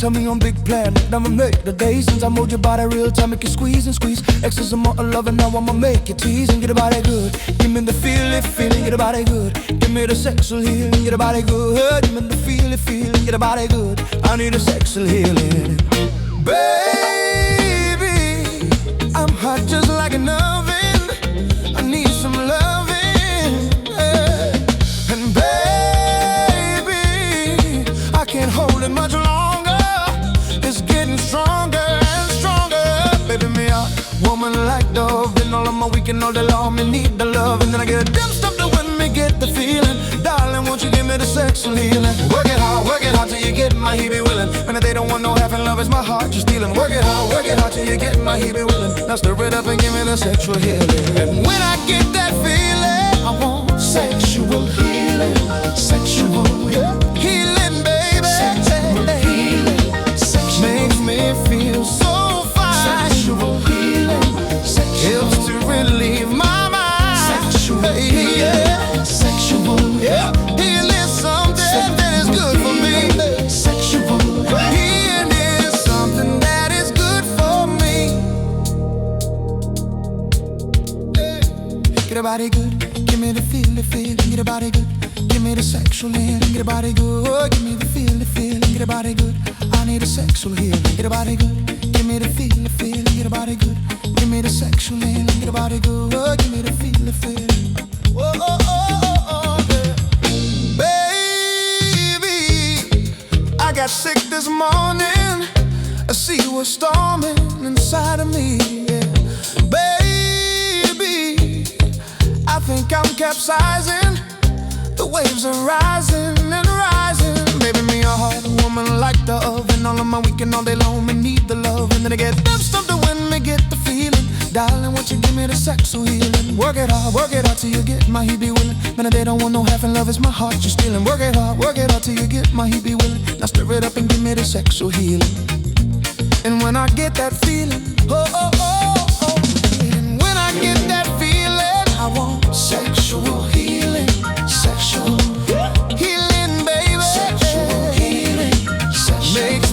coming on big plan. I'ma make the day since I moved your body real time. Make you squeeze and squeeze. Excess amount of love and now I'ma make you tease and get your body good. Give me the feeling, get your body good. Give me the sexual healing, get your body good. Give me the feeling, get your body good. I need a sexual healing. Baby, I'm hot just like an oven. I need some loving, yeah. And baby, I can't hold it much longer. It's getting stronger and stronger. Baby, me a woman like dove. And all of my weekend, all day long, me need the love. And then I get them stuff to when me get the feeling. Darling, won't you give me the sexual healing? Work it hard till you get my heebie willing. And if they don't want no half in love, it's my heart you're stealing. Work it hard till you get my heebie willing. Now stir it up and give me the sexual healing. And when I get that feeling, I want sexual healing. Sexual healing, baby. Sexual healing. Makes me feel so fine. Sexual healing. Helps to relieve my mind. Sexual healing. Sexual healing is something that is good for me. Sexual healing is something that is good for me. Get your body good. Give me the feeling. Get your body good. Give me the sexual healing. Get your body good. Give me the feeling. Get your body good. I need a sexual healing. Get your body good. Give me the feeling. Get your body good. Give me the sexual healing. Get your body good. Give me the feeling. Oh, oh, oh, oh, yeah. Baby, I got sick this morning. I see what's storming inside of me, yeah. Baby, I think I'm capsizing. The waves are rising and rising. Baby, me a hard woman like the oven. All of my weekend, all day long, me need the love. And then I get them stuff to when me get the feeling. Darling, won't you give me the sexual healing? Work it hard till you get my heebie willing. Man, they don't want no half in love, it's my heart you're stealing. Work it hard till you get my heebie willing. Now stir it up and give me the sexual healing. And when I get that feeling, oh, oh, oh, oh. And when I get that feeling, I want sexual healing. Sexual healing, baby. Sexual healing. Makes